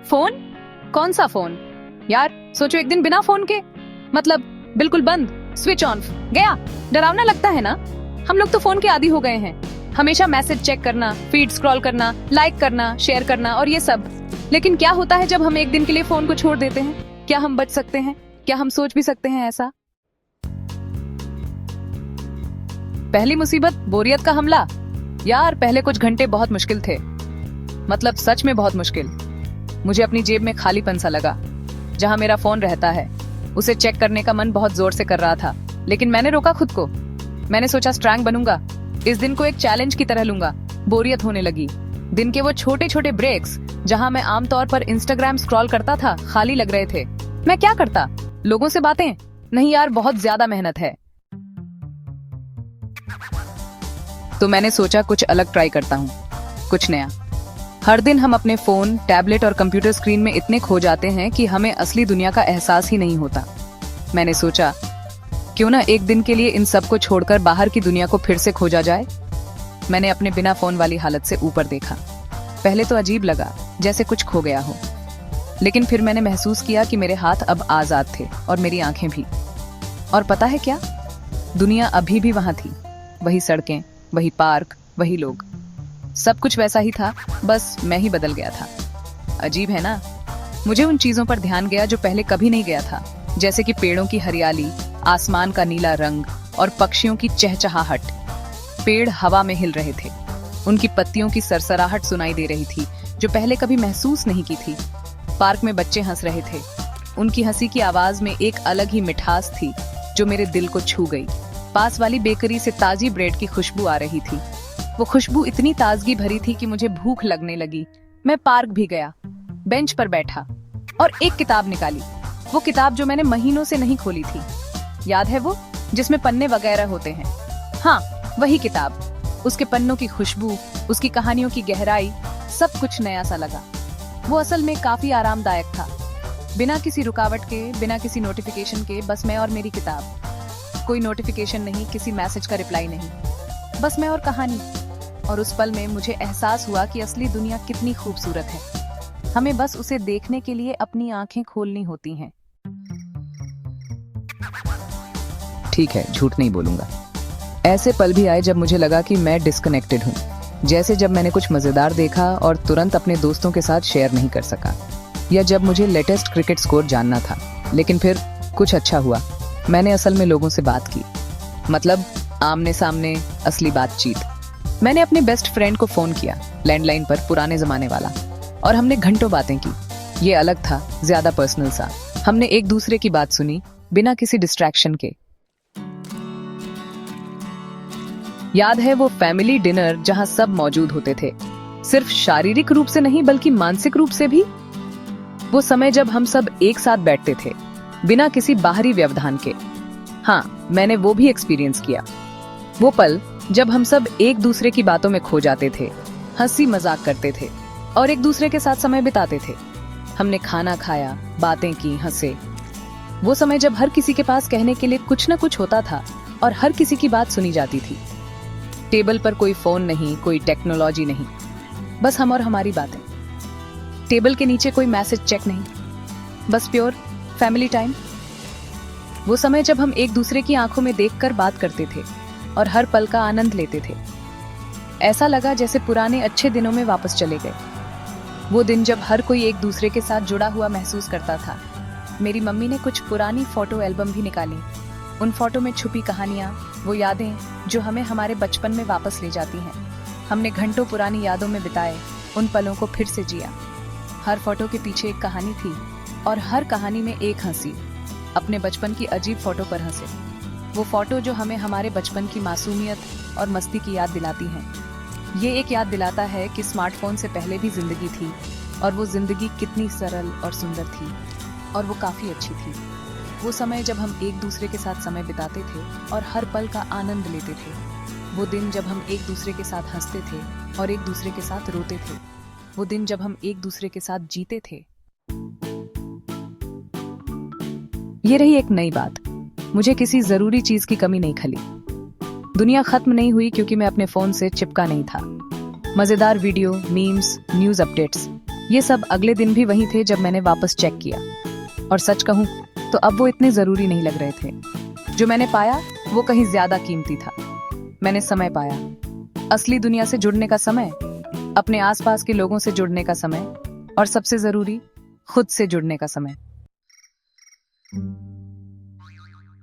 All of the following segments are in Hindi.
फोन? कौन सा फोन? यार सोचो, एक दिन बिना फोन के, मतलब बिल्कुल बंद, स्विच ऑन, गया। डरावना लगता है ना? हम लोग तो फोन के आदी हो गए हैं। हमेशा मैसेज चेक करना, फीड स्क्रॉल करना, लाइक करना, शेयर करना और ये सब। लेकिन क्या होता है जब हम एक दिन के लिए फोन को छोड़ देते हैं? क्या हम बच सकते हैं? क्या हम सोच भी सकते हैं ऐसा? पहली मुसीबत, बोरियत का हमला। यार पहले कुछ घंटे बहुत मुश्किल थे, मतलब सच में बहुत मुश्किल। मुझे अपनी जेब में खालीपन सा लगा। जहां मेरा फोन रहता है उसे चेक करने का मन बहुत जोर से कर रहा था, लेकिन मैंने रोका खुद को। मैंने सोचा स्ट्रॉन्ग बनूंगा, इस दिन को एक चैलेंज की तरह लूंगा। बोरियत होने लगी। दिन के वो छोटे छोटे ब्रेक्स जहां मैं आमतौर पर इंस्टाग्राम स्क्रॉल करता था खाली लग रहे थे। मैं क्या करता? लोगों से बातें? नहीं यार, बहुत ज्यादा मेहनत है। तो मैंने सोचा कुछ अलग ट्राई करता हूँ, कुछ नया। हर दिन हम अपने फोन, टैबलेट और कंप्यूटर स्क्रीन में इतने खो जाते हैं कि हमें असली दुनिया का एहसास ही नहीं होता। मैंने सोचा क्यों ना एक दिन के लिए इन सब को छोड़कर बाहर की दुनिया को फिर से खोजा जाए। मैंने अपने बिना फोन वाली हालत से ऊपर देखा। पहले तो अजीब लगा, जैसे कुछ खो गया हो, लेकिन फिर मैंने महसूस किया कि मेरे हाथ अब आजाद थे और मेरी आंखें भी। और पता है क्या? दुनिया अभी भी वहां थी। वही सड़कें, वही पार्क, वही लोग, सब कुछ वैसा ही था, बस मैं ही बदल गया था। अजीब है ना? मुझे उन चीजों पर ध्यान गया जो पहले कभी नहीं गया था, जैसे कि पेड़ों की हरियाली, आसमान का नीला रंग और पक्षियों की चहचहाहट। पेड़ हवा में हिल रहे थे, उनकी पत्तियों की सरसराहट सुनाई दे रही थी जो पहले कभी महसूस नहीं की थी। पार्क में बच्चे हंस रहे थे, उनकी हंसी की आवाज में एक अलग ही मिठास थी जो मेरे दिल को छू गई। पास वाली बेकरी से ताजी ब्रेड की खुशबू आ रही थी। वो खुशबू इतनी ताजगी भरी थी कि मुझे भूख लगने लगी। मैं पार्क भी गया, बेंच पर बैठा और एक किताब निकाली। वो किताब जो मैंने महीनों से नहीं खोली थी। याद है वो, जिसमें पन्ने वगैरह होते हैं? हाँ, वही किताब। उसके पन्नों की खुशबू, उसकी कहानियों की गहराई, सब कुछ नया सा लगा। वो असल में काफी आरामदायक था। बिना किसी रुकावट के, बिना किसी नोटिफिकेशन के, बस मैं और मेरी किताब। कोई नोटिफिकेशन नहीं, किसी मैसेज का रिप्लाई नहीं, बस मैं और कहानी। और उस पल में मुझे एहसास हुआ कि असली दुनिया कितनी खूबसूरत है। हमें बस उसे देखने के लिए अपनी आंखें खोलनी होती हैं। ठीक है, झूठ नहीं बोलूंगा। ऐसे पल भी आए जब मुझे लगा कि मैं डिस्कनेक्टेड हूँ, जैसे जब मैंने कुछ मजेदार देखा और तुरंत अपने दोस्तों के साथ शेयर नहीं कर सका, या जब मुझे लेटेस्ट क्रिकेट स्कोर जानना था। लेकिन फिर कुछ अच्छा हुआ। मैंने असल में लोगों से बात की, मतलब आमने सामने, असली बातचीत। मैंने अपने बेस्ट फ्रेंड को फोन किया, लैंडलाइन पर, पुराने जमाने वाला, और हमने घंटों बातें की। ये अलग था, ज्यादा पर्सनल सा। हमने एक दूसरे की बात सुनी बिना किसी डिस्ट्रैक्शन के। याद है वो फैमिली डिनर जहां सब मौजूद होते थे, सिर्फ शारीरिक रूप से नहीं बल्कि मानसिक रूप से भी। वो समय जब हम सब एक साथ बैठते थे बिना किसी बाहरी व्यवधान के। हाँ, मैंने वो भी एक्सपीरियंस किया। वो पल जब हम सब एक दूसरे की बातों में खो जाते थे, हंसी मजाक करते थे और एक दूसरे के साथ समय बिताते थे। हमने खाना खाया, बातें की, हंसे। वो समय जब हर किसी के पास कहने के लिए कुछ न कुछ होता था और हर किसी की बात सुनी जाती थी। टेबल पर कोई फोन नहीं, कोई टेक्नोलॉजी नहीं, बस हम और हमारी बातें। टेबल के नीचे कोई मैसेज चेक नहीं, बस प्योर फैमिली टाइम। वो समय जब हम एक दूसरे की आंखों में देखकर बात करते थे और हर पल का आनंद लेते थे। ऐसा लगा जैसे पुराने अच्छे दिनों में वापस चले गए। वो दिन जब हर कोई एक दूसरे के साथ जुड़ा हुआ महसूस करता था। मेरी मम्मी ने कुछ पुरानी फोटो एल्बम भी निकाली। उन फोटो में छुपी कहानियां, वो यादें जो हमें हमारे बचपन में वापस ले जाती हैं। हमने घंटों पुरानी यादों में बिताए, उन पलों को फिर से जिया। हर फोटो के पीछे एक कहानी थी और हर कहानी में एक हंसी। अपने बचपन की अजीब फोटो पर हंसे, वो फोटो जो हमें हमारे बचपन की मासूमियत और मस्ती की याद दिलाती हैं। ये एक याद दिलाता है कि स्मार्टफोन से पहले भी जिंदगी थी और वो जिंदगी कितनी सरल और सुंदर थी, और वो काफी अच्छी थी। वो समय जब हम एक दूसरे के साथ समय बिताते थे और हर पल का आनंद लेते थे। वो दिन जब हम एक दूसरे के साथ हंसते थे और एक दूसरे के साथ रोते थे। वो दिन जब हम एक दूसरे के साथ जीते थे। ये रही एक नई बात। मुझे किसी जरूरी चीज की कमी नहीं खली। दुनिया खत्म नहीं हुई क्योंकि मैं अपने फोन से चिपका नहीं था। मजेदार वीडियो, मीम्स, न्यूज अपडेट्स, ये सब अगले दिन भी वही थे जब मैंने वापस चेक किया, और सच कहूं तो अब वो इतने जरूरी नहीं लग रहे थे। जो मैंने पाया वो कहीं ज्यादा कीमती था। मैंने समय पाया, असली दुनिया से जुड़ने का समय, अपने आसपास के लोगों से जुड़ने का समय, और सबसे जरूरी खुद से जुड़ने का समय।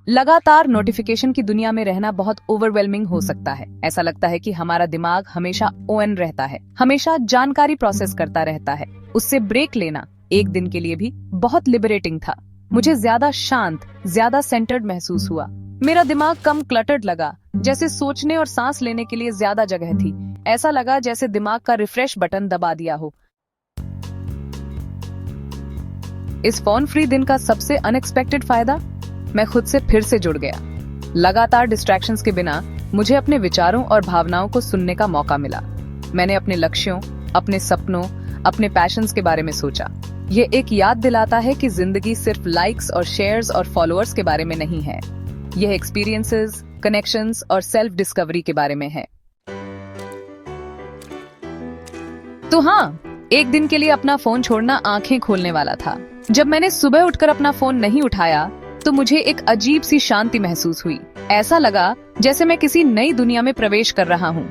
लगातार नोटिफिकेशन की दुनिया में रहना बहुत ओवरवेलमिंग हो सकता है। ऐसा लगता है कि हमारा दिमाग हमेशा ऑन रहता है, हमेशा जानकारी प्रोसेस करता रहता है। उससे ब्रेक लेना एक दिन के लिए भी बहुत लिबरेटिंग था। मुझे ज्यादा शांत, ज्यादा सेंटर्ड महसूस हुआ। मेरा दिमाग कम क्लटर्ड लगा, जैसे सोचने और सांस लेने के लिए ज्यादा जगह थी। ऐसा लगा जैसे दिमाग का रिफ्रेश बटन दबा दिया हो। इस फोन फ्री दिन का सबसे अनएक्सपेक्टेड फायदा, मैं खुद से फिर से जुड़ गया। लगातार डिस्ट्रैक्शंस के बिना मुझे अपने विचारों और भावनाओं को सुनने का मौका मिला। मैंने अपने लक्ष्यों, अपने सपनों, अपने पैशंस के बारे में सोचा। ये एक याद दिलाता है कि जिंदगी सिर्फ लाइक्स और शेयर्स और फॉलोअर्स के बारे में नहीं है। यह एक्सपीरियंसेस, कनेक्शंस और सेल्फ डिस्कवरी के बारे में है। तो हाँ, एक दिन के लिए अपना फोन छोड़ना आंखें खोलने वाला था। जब मैंने सुबह उठकर अपना फोन नहीं उठाया तो मुझे एक अजीब सी शांति महसूस हुई। ऐसा लगा जैसे मैं किसी नई दुनिया में प्रवेश कर रहा हूँ,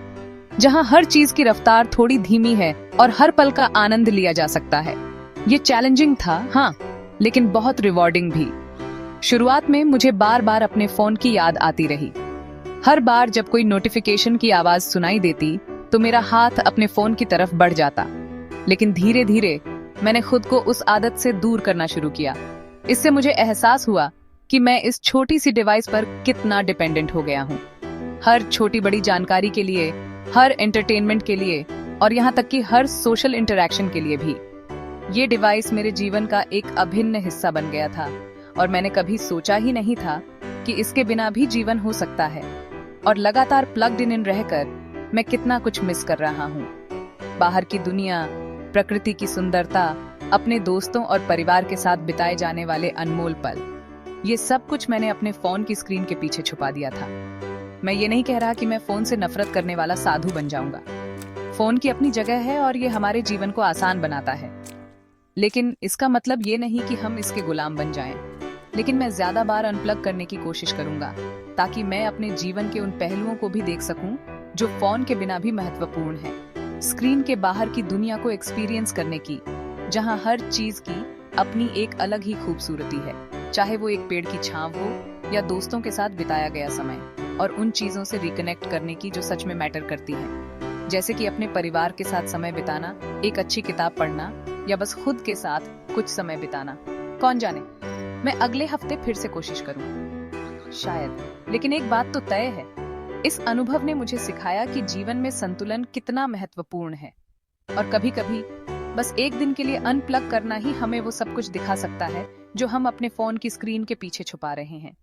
जहाँ हर चीज की रफ्तार थोड़ी धीमी है और हर पल का आनंद लिया जा सकता है। ये चैलेंजिंग था, हाँ, लेकिन बहुत रिवॉर्डिंग भी। शुरुआत में मुझे बार बार अपने फोन की याद आती रही। हर बार जब कोई नोटिफिकेशन की आवाज सुनाई देती तो मेरा हाथ अपने फोन की तरफ बढ़ जाता। लेकिन धीरे धीरे मैंने खुद को उस आदत से दूर करना शुरू किया। इससे मुझे एहसास हुआ कि मैं इस छोटी सी डिवाइस पर कितना डिपेंडेंट हो गया हूँ। हर छोटी बड़ी जानकारी के लिए, हर एंटरटेनमेंट के लिए, और यहाँ तक कि हर सोशल इंटरैक्शन के लिए भी। ये डिवाइस मेरे जीवन का एक अभिन्न हिस्सा बन गया था, और मैंने कभी सोचा ही नहीं था कि इसके बिना भी जीवन हो सकता है। और लगातार प्लग्ड इन रहकर मैं कितना कुछ मिस कर रहा हूँ। बाहर की दुनिया, प्रकृति की सुंदरता, अपने दोस्तों और परिवार के साथ बिताए जाने वाले अनमोल पल, ये सब कुछ मैंने अपने फोन की स्क्रीन के पीछे छुपा दिया था। मैं ये नहीं कह रहा कि मैं फोन से नफरत करने वाला साधु बन जाऊंगा। फोन की अपनी जगह है और ये हमारे जीवन को आसान बनाता है, लेकिन इसका मतलब ये नहीं कि हम इसके गुलाम बन जाएं। लेकिन मैं ज्यादा बार अनप्लग करने की कोशिश करूंगा, ताकि मैं अपने जीवन के उन पहलुओं को भी देख सकूं जो फोन के बिना भी महत्वपूर्ण है। स्क्रीन के बाहर की दुनिया को एक्सपीरियंस करने की, जहां हर चीज की अपनी एक अलग ही खूबसूरती है, चाहे वो एक पेड़ की छांव हो या दोस्तों के साथ बिताया गया समय, और उन चीजों से रिकनेक्ट करने की जो सच में मैटर करती हैं, जैसे कि अपने परिवार के साथ समय बिताना, एक अच्छी किताब पढ़ना, या बस खुद के साथ कुछ समय बिताना। कौन जाने, मैं अगले हफ्ते फिर से कोशिश करूं, शायद। लेकिन एक बात तो तय है, इस अनुभव ने मुझे सिखाया कि जीवन में संतुलन कितना महत्वपूर्ण है, और कभी-कभी बस एक दिन के लिए अनप्लग करना ही हमें वो सब कुछ दिखा सकता है जो हम अपने फोन की स्क्रीन के पीछे छुपा रहे हैं।